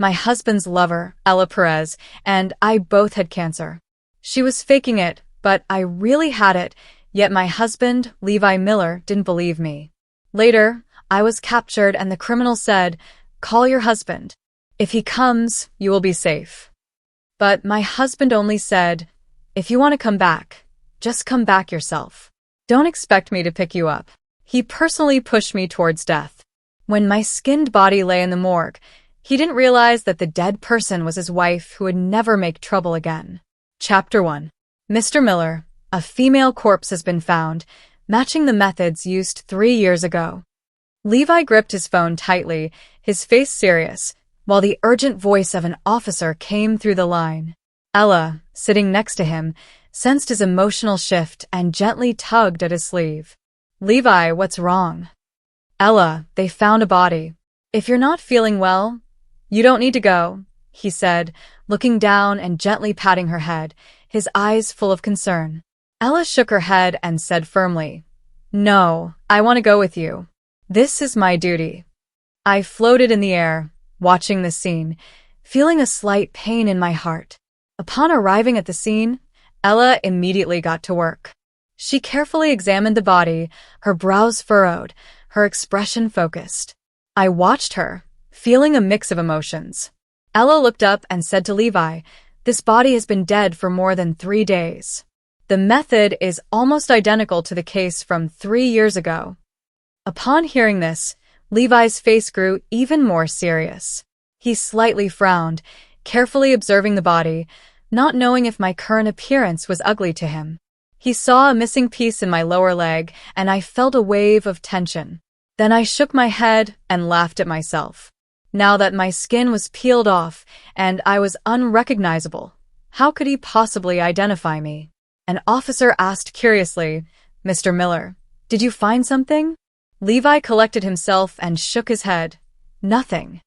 My husband's lover, Ella Perez, and I both had cancer. She was faking it, but I really had it, yet my husband, Levi Miller, didn't believe me. Later, I was captured and the criminal said, "Call your husband. If he comes, you will be safe." But my husband only said, "If you want to come back, just come back yourself. Don't expect me to pick you up." He personally pushed me towards death. When my skinned body lay in the morgue, he didn't realize that the dead person was his wife who would never make trouble again. Chapter 1. Mr. Miller, a female corpse has been found, matching the methods used 3 years ago. Levi gripped his phone tightly, his face serious, while the urgent voice of an officer came through the line. Ella, sitting next to him, sensed his emotional shift and gently tugged at his sleeve. "Levi, what's wrong?" "Ella, they found a body. If you're not feeling well, you don't need to go," he said, looking down and gently patting her head, his eyes full of concern. Ella shook her head and said firmly, "No, I want to go with you. This is my duty." I floated in the air, watching the scene, feeling a slight pain in my heart. Upon arriving at the scene, Ella immediately got to work. She carefully examined the body, her brows furrowed, her expression focused. I watched her, feeling a mix of emotions. Ella looked up and said to Levi, "This body has been dead for more than 3 days. The method is almost identical to the case from 3 years ago." Upon hearing this, Levi's face grew even more serious. He slightly frowned, carefully observing the body, not knowing if my current appearance was ugly to him. He saw a missing piece in my lower leg, and I felt a wave of tension. Then I shook my head and laughed at myself. Now that my skin was peeled off and I was unrecognizable, how could he possibly identify me? An officer asked curiously, "Mr. Miller, did you find something?" Levi collected himself and shook his head. "Nothing."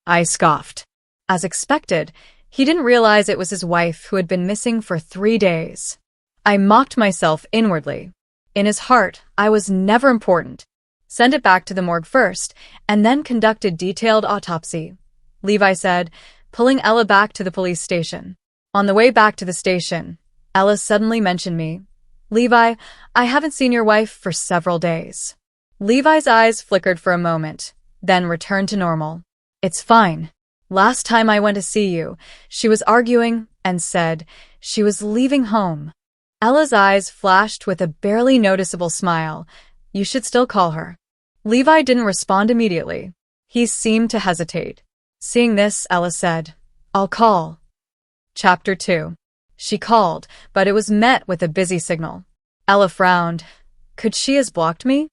I scoffed. As expected, he didn't realize it was his wife who had been missing for 3 days. I mocked myself inwardly. In his heart, I was never important. "Send it back to the morgue first, and then conduct a detailed autopsy," Levi said, pulling Ella back to the police station. On the way back to the station, Ella suddenly mentioned me. "Levi, I haven't seen your wife for several days." Levi's eyes flickered for a moment, then returned to normal. "It's fine. Last time I went to see you, she was arguing and said she was leaving home." Ella's eyes flashed with a barely noticeable smile. "You should still call her." Levi didn't respond immediately. He seemed to hesitate. Seeing this, Ella said, "I'll call." Chapter 2. She called, but it was met with a busy signal. Ella frowned. Could she have blocked me?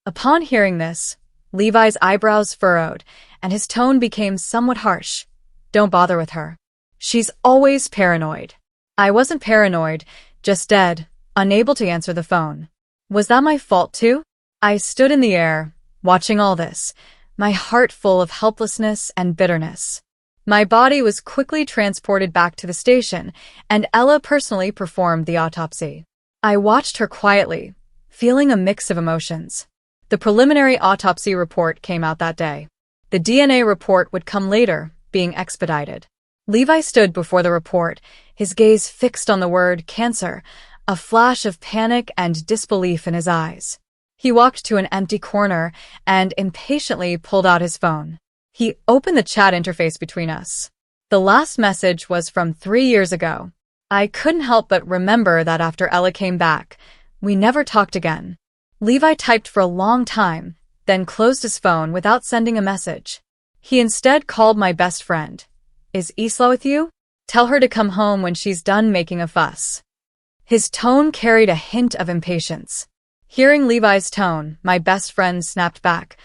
Upon hearing this, Levi's eyebrows furrowed, and his tone became somewhat harsh. "Don't bother with her. She's always paranoid." I wasn't paranoid, just dead, unable to answer the phone. Was that my fault too? I stood in the air, watching all this, my heart full of helplessness and bitterness. My body was quickly transported back to the station, and Ella personally performed the autopsy. I watched her quietly, feeling a mix of emotions. The preliminary autopsy report came out that day. The DNA report would come later, being expedited. Levi stood before the report, his gaze fixed on the word cancer, a flash of panic and disbelief in his eyes. He walked to an empty corner and impatiently pulled out his phone. He opened the chat interface between us. The last message was from 3 years ago. I couldn't help but remember that after Ella came back, we never talked again. Levi typed for a long time, then closed his phone without sending a message. He instead called my best friend. "Is Isla with you? Tell her to come home when she's done making a fuss." His tone carried a hint of impatience. Hearing Levi's tone, my best friend snapped back.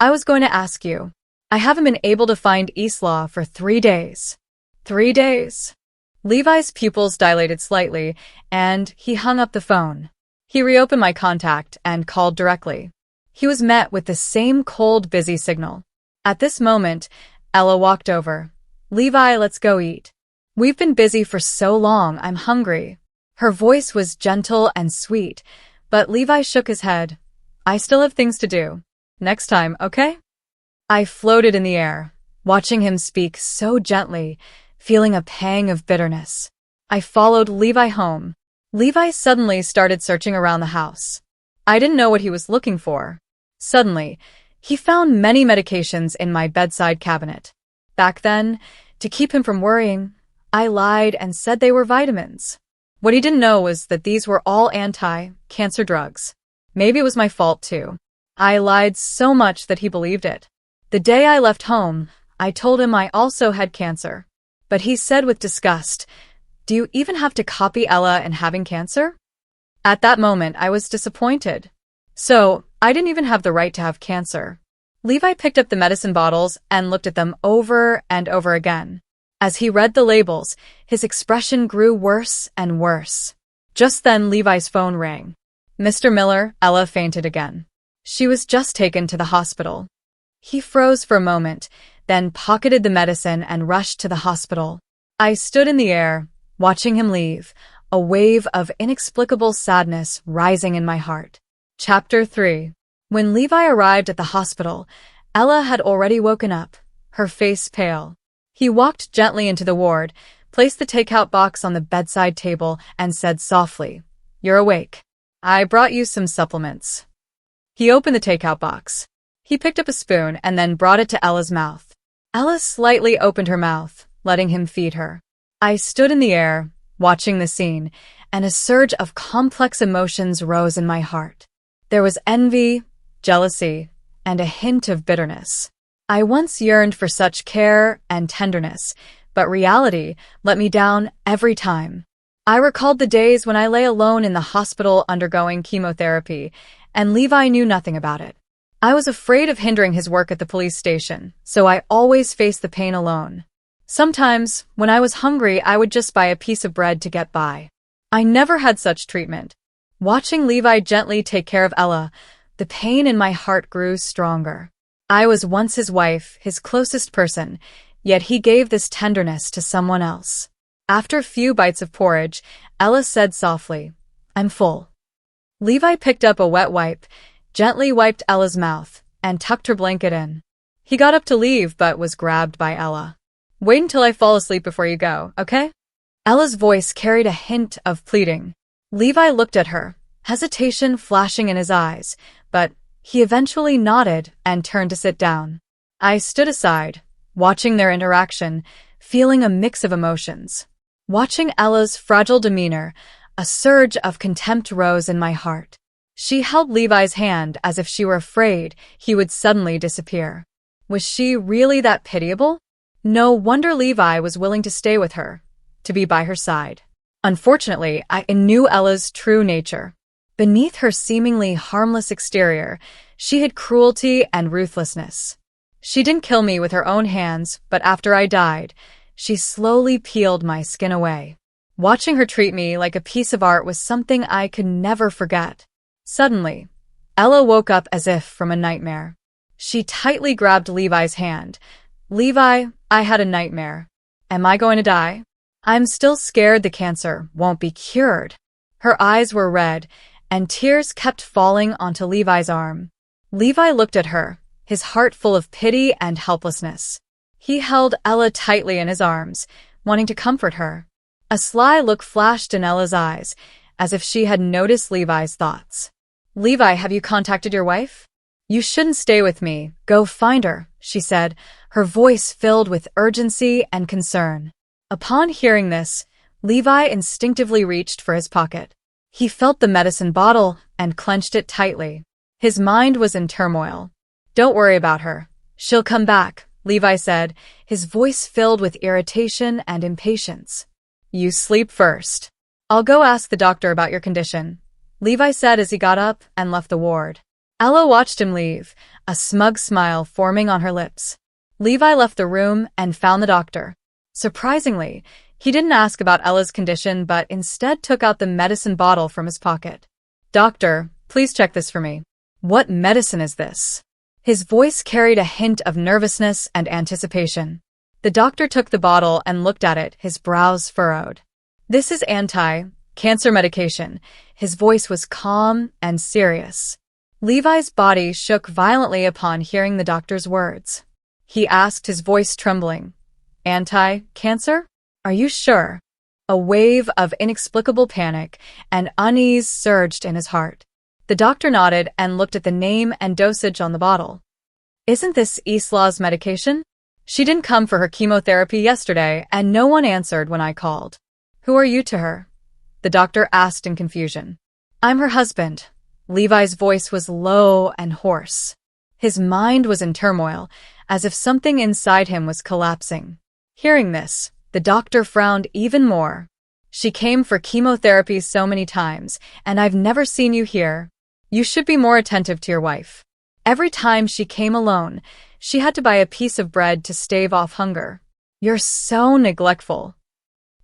"I was going to ask you. I haven't been able to find Isla for 3 days. 3 days?" Levi's pupils dilated slightly, and he hung up the phone. He reopened my contact and called directly. He was met with the same cold, busy signal. At this moment, Ella walked over. "Levi, let's go eat. We've been busy for so long, I'm hungry." Her voice was gentle and sweet, but Levi shook his head. "I still have things to do. Next time, okay?" I floated in the air, watching him speak so gently, feeling a pang of bitterness. I followed Levi home. Levi suddenly started searching around the house. I didn't know what he was looking for. Suddenly, he found many medications in my bedside cabinet. Back then, to keep him from worrying, I lied and said they were vitamins. What he didn't know was that these were all anti-cancer drugs. Maybe it was my fault too. I lied so much that he believed it. The day I left home, I told him I also had cancer. But he said with disgust, "Do you even have to copy Ella in having cancer?" At that moment, I was disappointed. So, I didn't even have the right to have cancer. Levi picked up the medicine bottles and looked at them over and over again. As he read the labels, his expression grew worse and worse. Just then, Levi's phone rang. "Mr. Miller, Ella fainted again. She was just taken to the hospital." He froze for a moment, then pocketed the medicine and rushed to the hospital. I stood in the air, watching him leave, a wave of inexplicable sadness rising in my heart. Chapter 3. When Levi arrived at the hospital, Ella had already woken up, her face pale. He walked gently into the ward, placed the takeout box on the bedside table, and said softly, "You're awake. I brought you some supplements." He opened the takeout box. He picked up a spoon and then brought it to Ella's mouth. Ella slightly opened her mouth, letting him feed her. I stood in the air, watching the scene, and a surge of complex emotions rose in my heart. There was envy, jealousy, and a hint of bitterness. I once yearned for such care and tenderness, but reality let me down every time. I recalled the days when I lay alone in the hospital undergoing chemotherapy, and Levi knew nothing about it. I was afraid of hindering his work at the police station, so I always faced the pain alone. Sometimes, when I was hungry, I would just buy a piece of bread to get by. I never had such treatment. Watching Levi gently take care of Ella, the pain in my heart grew stronger. I was once his wife, his closest person, yet he gave this tenderness to someone else. After a few bites of porridge, Ella said softly, "I'm full." Levi picked up a wet wipe, gently wiped Ella's mouth, and tucked her blanket in. He got up to leave but was grabbed by Ella. "Wait until I fall asleep before you go, okay?" Ella's voice carried a hint of pleading. Levi looked at her, hesitation flashing in his eyes, but he eventually nodded and turned to sit down. I stood aside, watching their interaction, feeling a mix of emotions. Watching Ella's fragile demeanor, a surge of contempt rose in my heart. She held Levi's hand as if she were afraid he would suddenly disappear. Was she really that pitiable? No wonder Levi was willing to stay with her, to be by her side. Unfortunately, I knew Ella's true nature. Beneath her seemingly harmless exterior, she hid cruelty and ruthlessness. She didn't kill me with her own hands, but after I died, she slowly peeled my skin away. Watching her treat me like a piece of art was something I could never forget. Suddenly, Ella woke up as if from a nightmare. She tightly grabbed Levi's hand. "Levi, I had a nightmare. Am I going to die? I'm still scared the cancer won't be cured." Her eyes were red, and tears kept falling onto Levi's arm. Levi looked at her, his heart full of pity and helplessness. He held Ella tightly in his arms, wanting to comfort her. A sly look flashed in Ella's eyes, as if she had noticed Levi's thoughts. "Levi, have you contacted your wife?" "You shouldn't stay with me. Go find her," she said, her voice filled with urgency and concern. Upon hearing this, Levi instinctively reached for his pocket. He felt the medicine bottle and clenched it tightly. His mind was in turmoil. "Don't worry about her. She'll come back," Levi said, his voice filled with irritation and impatience. "You sleep first. I'll go ask the doctor about your condition," Levi said as he got up and left the ward. Ella watched him leave, a smug smile forming on her lips. Levi left the room and found the doctor. Surprisingly, he didn't ask about Ella's condition but instead took out the medicine bottle from his pocket. "Doctor, please check this for me." "What medicine is this?" His voice carried a hint of nervousness and anticipation. The doctor took the bottle and looked at it, his brows furrowed. "This is anti-cancer medication." His voice was calm and serious. Levi's body shook violently upon hearing the doctor's words. he asked, his voice trembling. Anti-cancer? Are you sure? A wave of inexplicable panic and unease surged in his heart. The doctor nodded and looked at the name and dosage on the bottle. Isn't this Isla's medication? She didn't come for her chemotherapy yesterday, and no one answered when I called. Who are you to her? The doctor asked in confusion. I'm her husband. Levi's voice was low and hoarse. His mind was in turmoil, as if something inside him was collapsing. Hearing this, the doctor frowned even more. She came for chemotherapy so many times, and I've never seen you here. You should be more attentive to your wife. Every time she came alone, she had to buy a piece of bread to stave off hunger. You're so neglectful.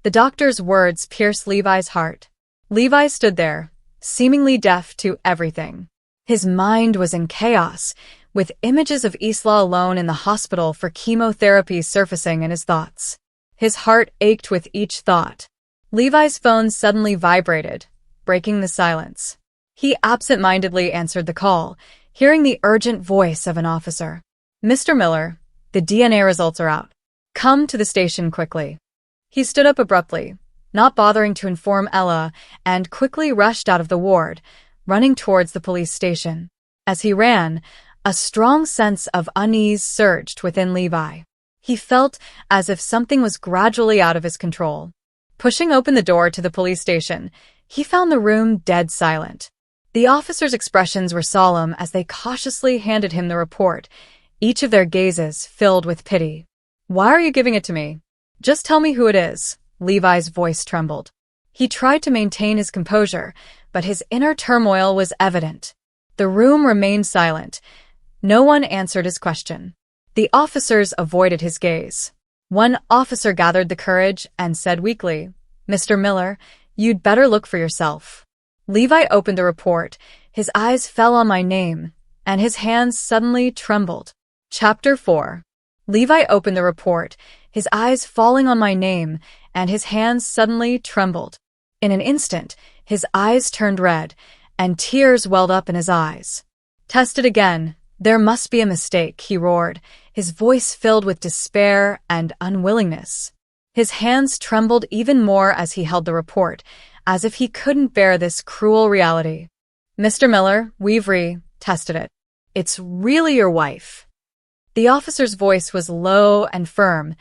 The doctor's words pierced Levi's heart. Levi stood there, seemingly deaf to everything. His mind was in chaos, with images of Isla alone in the hospital for chemotherapy surfacing in his thoughts. His heart ached with each thought. Levi's phone suddenly vibrated, breaking the silence. He absent-mindedly answered the call, hearing the urgent voice of an officer. Mr. Miller, the DNA results are out. Come to the station quickly. He stood up abruptly, not bothering to inform Ella, and quickly rushed out of the ward, running towards the police station. As he ran, a strong sense of unease surged within Levi. He felt as if something was gradually out of his control. Pushing open the door to the police station, he found the room dead silent. The officers' expressions were solemn as they cautiously handed him the report, each of their gazes filled with pity. Why are you giving it to me? Just tell me who it is. Levi's voice trembled. He tried to maintain his composure, but his inner turmoil was evident. The room remained silent. No one answered his question. The officers avoided his gaze. One officer gathered the courage and said weakly, Mr. Miller, you'd better look for yourself. Levi opened the report. His eyes fell on my name, and his hands suddenly trembled. Chapter 4. Levi opened the report, his eyes falling on my name, and his hands suddenly trembled. In an instant, his eyes turned red, and tears welled up in his eyes. Test it again. There must be a mistake, he roared, his voice filled with despair and unwillingness. His hands trembled even more as he held the report, as if he couldn't bear this cruel reality. Mr. Miller, we've tested it. It's really your wife. The officer's voice was low and firm,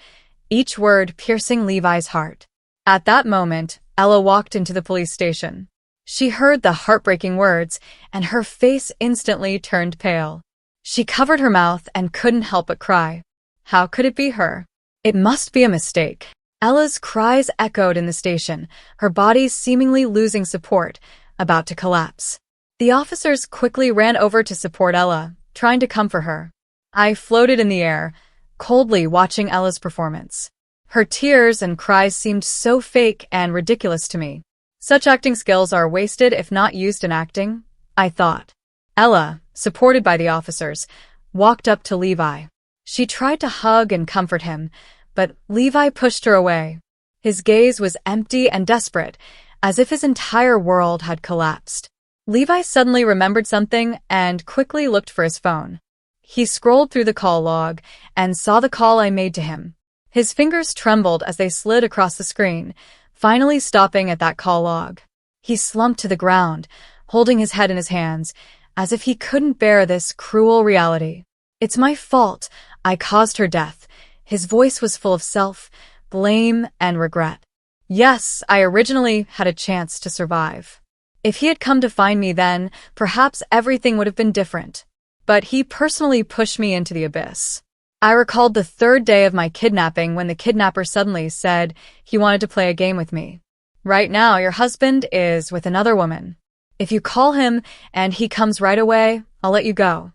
each word piercing Levi's heart. At that moment, Ella walked into the police station. She heard the heartbreaking words, and her face instantly turned pale. She covered her mouth and couldn't help but cry. How could it be her? It must be a mistake. Ella's cries echoed in the station, her body seemingly losing support, about to collapse. The officers quickly ran over to support Ella, trying to comfort her. I floated in the air, coldly watching Ella's performance. Her tears and cries seemed so fake and ridiculous to me. Such acting skills are wasted if not used in acting, I thought. Ella, supported by the officers, walked up to Levi. She tried to hug and comfort him, but Levi pushed her away. His gaze was empty and desperate, as if his entire world had collapsed. Levi suddenly remembered something and quickly looked for his phone. He scrolled through the call log and saw the call I made to him. His fingers trembled as they slid across the screen, finally stopping at that call log. He slumped to the ground, holding his head in his hands, as if he couldn't bear this cruel reality. It's my fault. I caused her death. His voice was full of self-blame and regret. Yes, I originally had a chance to survive. If he had come to find me then, perhaps everything would have been different. But he personally pushed me into the abyss. I recalled the third day of my kidnapping when the kidnapper suddenly said he wanted to play a game with me. Right now, your husband is with another woman. If you call him and he comes right away, I'll let you go.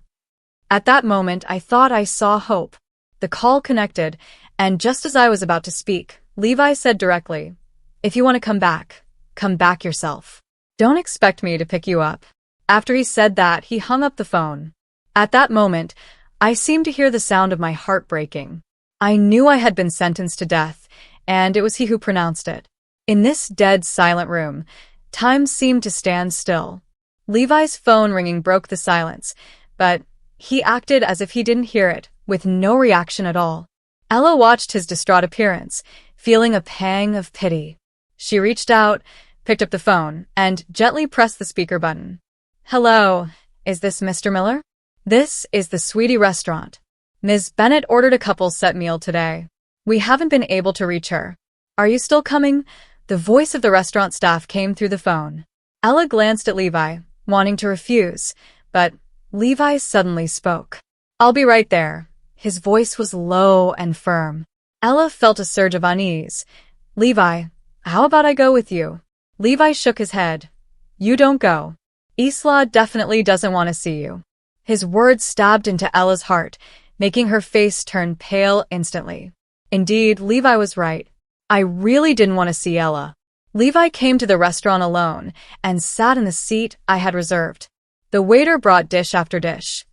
At that moment, I thought I saw hope. The call connected, and just as I was about to speak, Levi said directly, If you want to come back yourself. Don't expect me to pick you up. After he said that, he hung up the phone. At that moment, I seemed to hear the sound of my heart breaking. I knew I had been sentenced to death, and it was he who pronounced it. In this dead, silent room, time seemed to stand still. Levi's phone ringing broke the silence, but he acted as if he didn't hear it, with no reaction at all. Ella watched his distraught appearance, feeling a pang of pity. She reached out, picked up the phone, and gently pressed the speaker button. "Hello, is this Mr. Miller? This is the Sweetie Restaurant. Ms. Bennett ordered a couple set meal today. We haven't been able to reach her. Are you still coming?" The voice of the restaurant staff came through the phone. Ella glanced at Levi, wanting to refuse, but Levi suddenly spoke. "I'll be right there." His voice was low and firm. Ella felt a surge of unease. "Levi, how about I go with you?" Levi shook his head. "You don't go. Isla definitely doesn't want to see you." His words stabbed into Ella's heart, making her face turn pale instantly. Indeed, Levi was right. I really didn't want to see Ella. Levi came to the restaurant alone and sat in the seat I had reserved. The waiter brought dish after dish,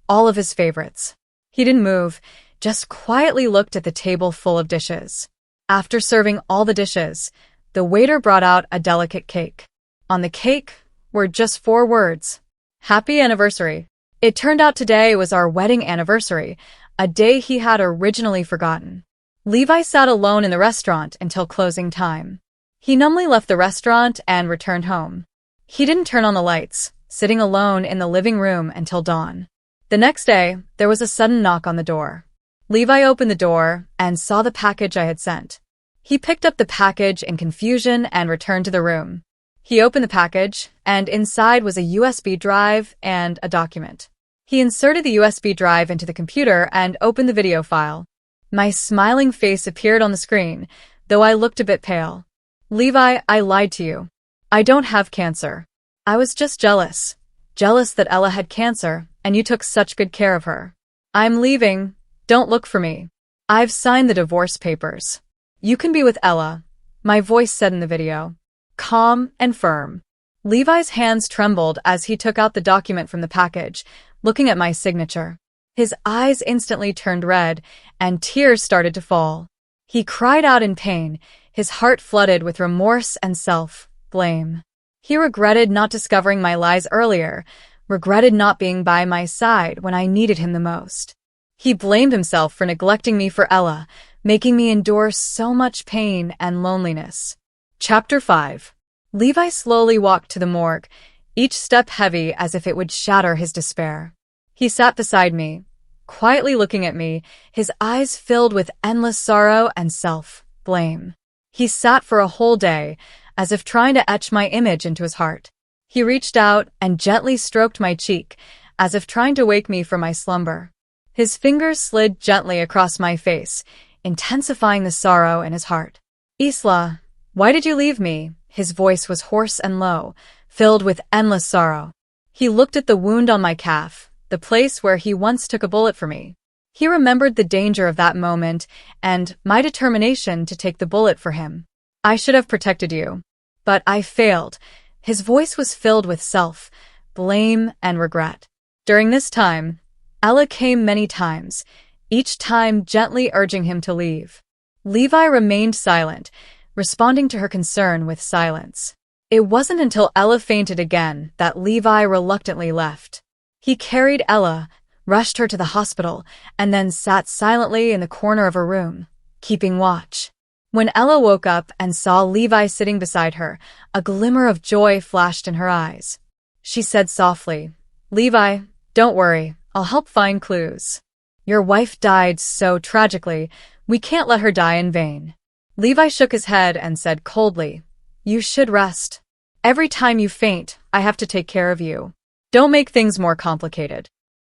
all of his favorites. He didn't move, just quietly looked at the table full of dishes. After serving all the dishes, the waiter brought out a delicate cake. On the cake were just 4 words: "Happy anniversary." It turned out today was our wedding anniversary, a day he had originally forgotten. Levi sat alone in the restaurant until closing time. He numbly left the restaurant and returned home. He didn't turn on the lights, sitting alone in the living room until dawn. The next day, there was a sudden knock on the door. Levi opened the door and saw the package I had sent. He picked up the package in confusion and returned to the room. He opened the package, and inside was a USB drive and a document. He inserted the USB drive into the computer and opened the video file. My smiling face appeared on the screen, though I looked a bit pale. "Levi, I lied to you. I don't have cancer. I was just jealous. Jealous that Ella had cancer, and you took such good care of her. I'm leaving. Don't look for me. I've signed the divorce papers. You can be with Ella," my voice said in the video. Calm and firm. Levi's hands trembled as he took out the document from the package, looking at my signature. His eyes instantly turned red, and tears started to fall. He cried out in pain, his heart flooded with remorse and self-blame. He regretted not discovering my lies earlier, regretted not being by my side when I needed him the most. He blamed himself for neglecting me for Ella, making me endure so much pain and loneliness. Chapter 5. Levi slowly walked to the morgue, each step heavy as if it would shatter his despair. He sat beside me, quietly looking at me, his eyes filled with endless sorrow and self-blame. He sat for a whole day, as if trying to etch my image into his heart. He reached out and gently stroked my cheek, as if trying to wake me from my slumber. His fingers slid gently across my face, intensifying the sorrow in his heart. "Isla, why did you leave me?" His voice was hoarse and low, filled with endless sorrow. He looked at the wound on my calf, the place where he once took a bullet for me. He remembered the danger of that moment and my determination to take the bullet for him. "I should have protected you, but I failed." His voice was filled with self-blame and regret. During this time, Ella came many times, each time gently urging him to leave. Levi remained silent, responding to her concern with silence. It wasn't until Ella fainted again that Levi reluctantly left. He carried Ella, rushed her to the hospital, and then sat silently in the corner of her room, keeping watch. When Ella woke up and saw Levi sitting beside her, a glimmer of joy flashed in her eyes. She said softly, "Levi, don't worry, I'll help find clues. Your wife died so tragically, we can't let her die in vain." Levi shook his head and said coldly, "You should rest. Every time you faint, I have to take care of you. Don't make things more complicated."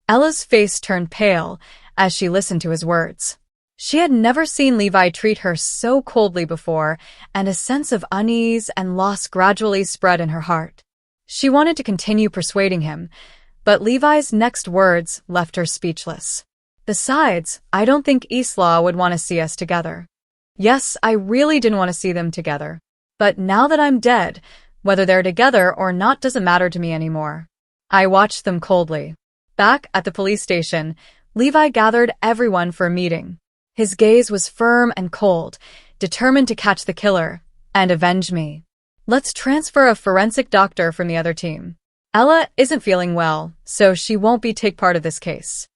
Ella's face turned pale as she listened to his words. She had never seen Levi treat her so coldly before, and a sense of unease and loss gradually spread in her heart. She wanted to continue persuading him, but Levi's next words left her speechless. "Besides, I don't think Isla would want to see us together." Yes, I really didn't want to see them together. But now that I'm dead, whether they're together or not doesn't matter to me anymore. I watched them coldly. Back at the police station, Levi gathered everyone for a meeting. His gaze was firm and cold, determined to catch the killer and avenge me. "Let's transfer a forensic doctor from the other team. Ella isn't feeling well, so she won't take part of this case."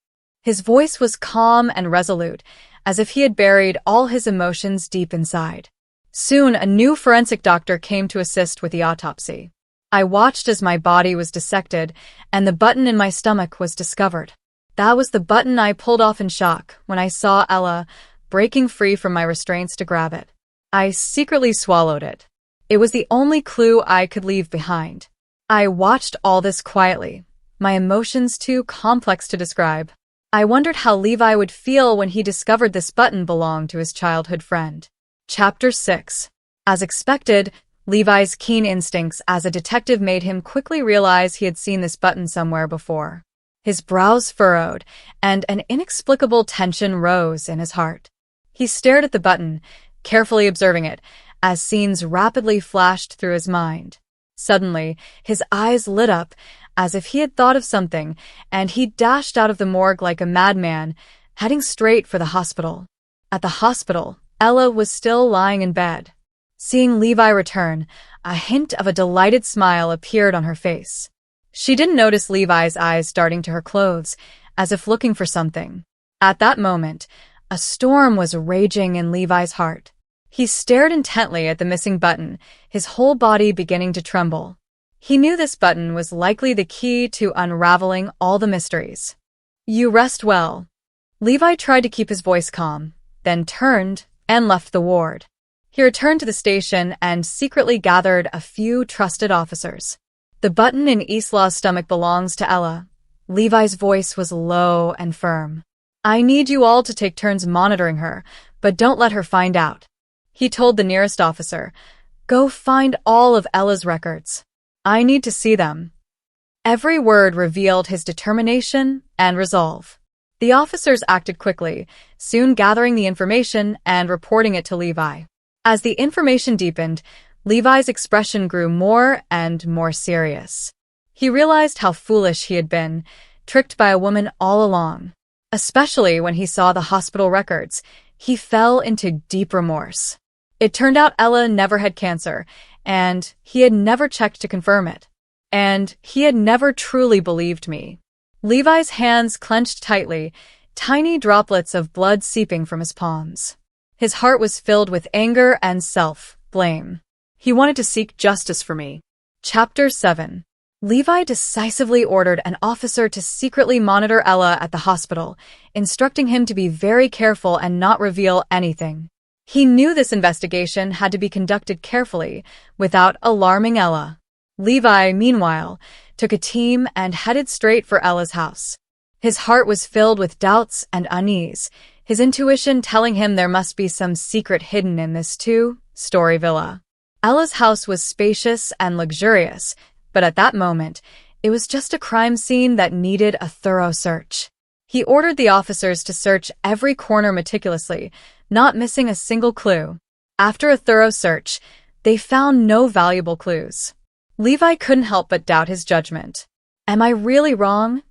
His voice was calm and resolute, as if he had buried all his emotions deep inside. Soon, a new forensic doctor came to assist with the autopsy. I watched as my body was dissected, and the button in my stomach was discovered. That was the button I pulled off in shock when I saw Ella breaking free from my restraints to grab it. I secretly swallowed it. It was the only clue I could leave behind. I watched all this quietly, my emotions too complex to describe. I wondered how Levi would feel when he discovered this button belonged to his childhood friend. Chapter 6. As expected, Levi's keen instincts as a detective made him quickly realize he had seen this button somewhere before. His brows furrowed, and an inexplicable tension rose in his heart. He stared at the button, carefully observing it, as scenes rapidly flashed through his mind. Suddenly, his eyes lit up, as if he had thought of something, and he dashed out of the morgue like a madman, heading straight for the hospital. At the hospital, Ella was still lying in bed. Seeing Levi return, a hint of a delighted smile appeared on her face. She didn't notice Levi's eyes darting to her clothes, as if looking for something. At that moment, a storm was raging in Levi's heart. He stared intently at the missing button, his whole body beginning to tremble. He knew this button was likely the key to unraveling all the mysteries. "You rest well." Levi tried to keep his voice calm, then turned and left the ward. He returned to the station and secretly gathered a few trusted officers. "The button in Isla's stomach belongs to Ella." Levi's voice was low and firm. "I need you all to take turns monitoring her, but don't let her find out." He told the nearest officer, "Go find all of Ella's records. I need to see them." Every word revealed his determination and resolve. The officers acted quickly, soon gathering the information and reporting it to Levi. As the information deepened, Levi's expression grew more and more serious. He realized how foolish he had been, tricked by a woman all along. Especially when he saw the hospital records, he fell into deep remorse. It turned out Ella never had cancer, and he had never checked to confirm it. And he had never truly believed me. Levi's hands clenched tightly, tiny droplets of blood seeping from his palms. His heart was filled with anger and self-blame. He wanted to seek justice for me. Chapter 7. Levi decisively ordered an officer to secretly monitor Ella at the hospital, instructing him to be very careful and not reveal anything. He knew this investigation had to be conducted carefully, without alarming Ella. Levi, meanwhile, took a team and headed straight for Ella's house. His heart was filled with doubts and unease, his intuition telling him there must be some secret hidden in this two-story villa. Ella's house was spacious and luxurious, but at that moment, it was just a crime scene that needed a thorough search. He ordered the officers to search every corner meticulously, not missing a single clue. After a thorough search, they found no valuable clues. Levi couldn't help but doubt his judgment. Am I really wrong?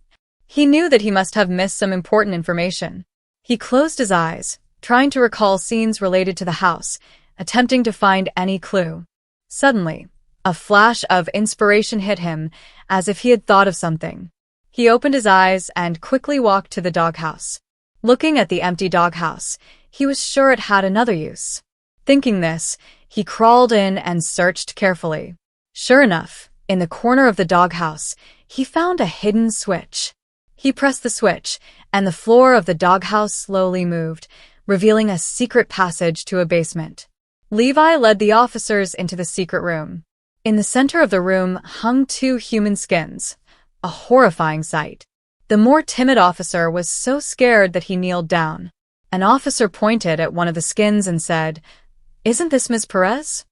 He knew that he must have missed some important information. He closed his eyes, trying to recall scenes related to the house, attempting to find any clue. Suddenly, a flash of inspiration hit him, as if he had thought of something. He opened his eyes and quickly walked to the doghouse. Looking at the empty doghouse, he was sure it had another use. Thinking this, he crawled in and searched carefully. Sure enough, in the corner of the doghouse, he found a hidden switch. He pressed the switch, and the floor of the doghouse slowly moved, revealing a secret passage to a basement. Levi led the officers into the secret room. In the center of the room hung 2 human skins, a horrifying sight. The more timid officer was so scared that he kneeled down. An officer pointed at one of the skins and said, "Isn't this Miss Perez?"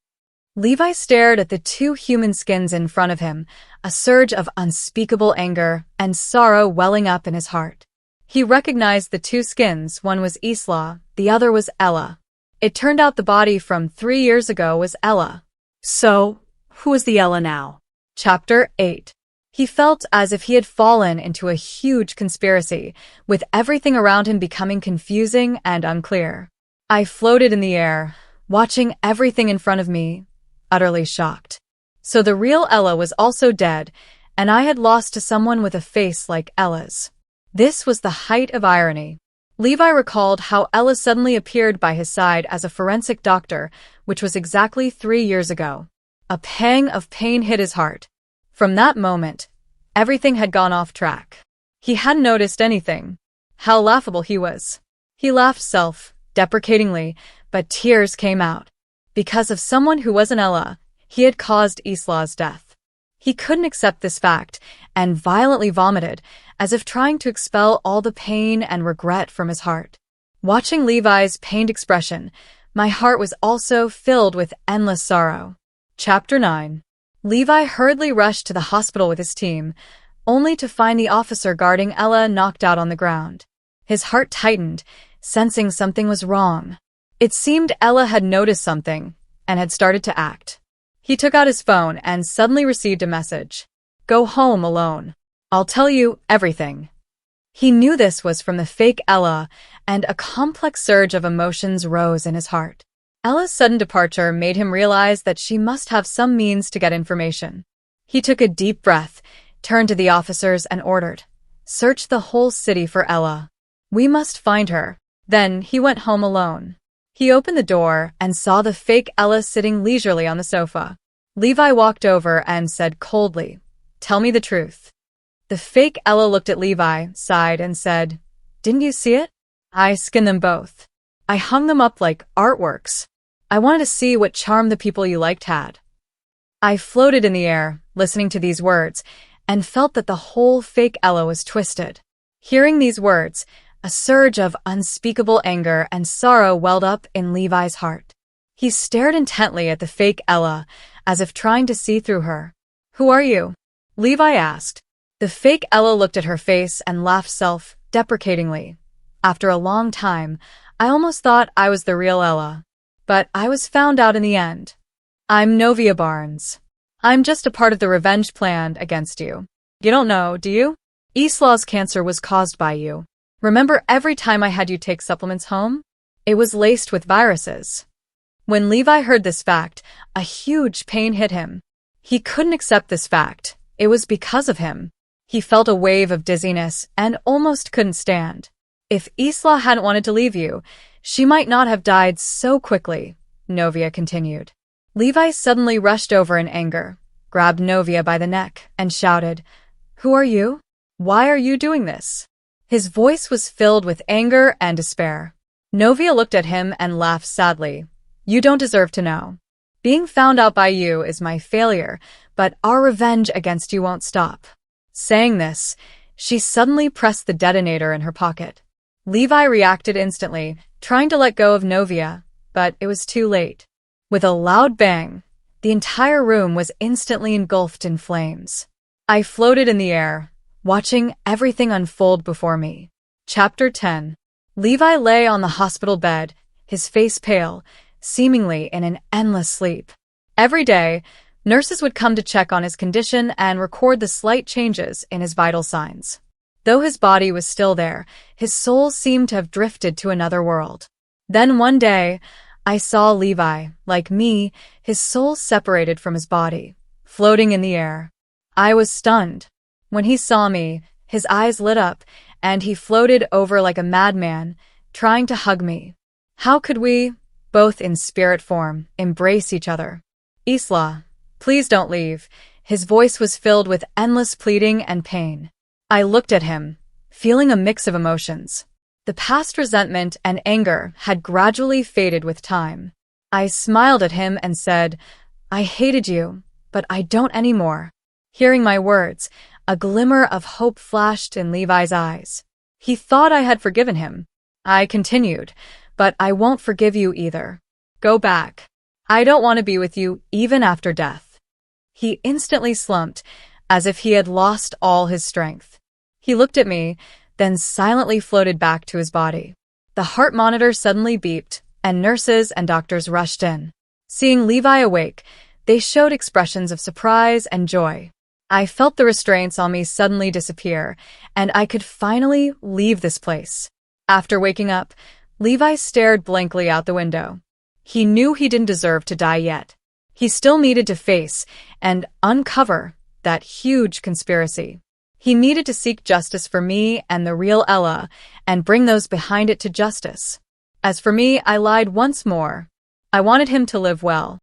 Levi stared at the 2 human skins in front of him, a surge of unspeakable anger and sorrow welling up in his heart. He recognized the 2 skins, one was Isla, the other was Ella. It turned out the body from 3 years ago was Ella. So, who is the Ella now? Chapter 8. He felt as if he had fallen into a huge conspiracy, with everything around him becoming confusing and unclear. I floated in the air, watching everything in front of me, utterly shocked. So the real Ella was also dead, and I had lost to someone with a face like Ella's. This was the height of irony. Levi recalled how Ella suddenly appeared by his side as a forensic doctor, which was exactly 3 years ago. A pang of pain hit his heart. From that moment, everything had gone off track. He hadn't noticed anything. How laughable he was. He laughed self-deprecatingly, but tears came out. Because of someone who wasn't Ella, he had caused Isla's death. He couldn't accept this fact and violently vomited, as if trying to expel all the pain and regret from his heart. Watching Levi's pained expression, my heart was also filled with endless sorrow. Chapter 9. Levi hurriedly rushed to the hospital with his team, only to find the officer guarding Ella knocked out on the ground. His heart tightened, sensing something was wrong. It seemed Ella had noticed something and had started to act. He took out his phone and suddenly received a message. "Go home alone. I'll tell you everything." He knew this was from the fake Ella, and a complex surge of emotions rose in his heart. Ella's sudden departure made him realize that she must have some means to get information. He took a deep breath, turned to the officers and ordered, "Search the whole city for Ella. We must find her." Then he went home alone. He opened the door and saw the fake Ella sitting leisurely on the sofa. Levi walked over and said coldly, "Tell me the truth." The fake Ella looked at Levi, sighed, and said, "Didn't you see it? I skinned them both. I hung them up like artworks. I wanted to see what charm the people you liked had." I floated in the air, listening to these words, and felt that the whole fake Ella was twisted. Hearing these words, a surge of unspeakable anger and sorrow welled up in Levi's heart. He stared intently at the fake Ella, as if trying to see through her. "Who are you?" Levi asked. The fake Ella looked at her face and laughed self-deprecatingly. After a long time, I almost thought I was the real Ella. But I was found out in the end. "I'm Novia Barnes. I'm just a part of the revenge planned against you. You don't know, do you? Isla's cancer was caused by you. Remember every time I had you take supplements home? It was laced with viruses." When Levi heard this fact, a huge pain hit him. He couldn't accept this fact. It was because of him. He felt a wave of dizziness and almost couldn't stand. If Isla hadn't wanted to leave you, she might not have died so quickly, Novia continued. Levi suddenly rushed over in anger, grabbed Novia by the neck, and shouted, "Who are you? Why are you doing this?" His voice was filled with anger and despair. Novia looked at him and laughed sadly. "You don't deserve to know. Being found out by you is my failure, but our revenge against you won't stop." Saying this, she suddenly pressed the detonator in her pocket. Levi reacted instantly, trying to let go of Novia, but it was too late. With a loud bang, the entire room was instantly engulfed in flames. I floated in the air, watching everything unfold before me. Chapter 10. Levi lay on the hospital bed, his face pale, seemingly in an endless sleep. Every day, nurses would come to check on his condition and record the slight changes in his vital signs. Though his body was still there, his soul seemed to have drifted to another world. Then one day, I saw Levi, like me, his soul separated from his body, floating in the air. I was stunned. When he saw me, his eyes lit up, and he floated over like a madman, trying to hug me. How could we, both in spirit form, embrace each other? "Isla, please don't leave." His voice was filled with endless pleading and pain. I looked at him, feeling a mix of emotions. The past resentment and anger had gradually faded with time. I smiled at him and said, "I hated you, but I don't anymore." Hearing my words, a glimmer of hope flashed in Levi's eyes. He thought I had forgiven him. I continued, "But I won't forgive you either. Go back. I don't want to be with you even after death." He instantly slumped, as if he had lost all his strength. He looked at me, then silently floated back to his body. The heart monitor suddenly beeped, and nurses and doctors rushed in. Seeing Levi awake, they showed expressions of surprise and joy. I felt the restraints on me suddenly disappear, and I could finally leave this place. After waking up, Levi stared blankly out the window. He knew he didn't deserve to die yet. He still needed to face and uncover that huge conspiracy. He needed to seek justice for me and the real Ella, and bring those behind it to justice. As for me, I lied once more. I wanted him to live well.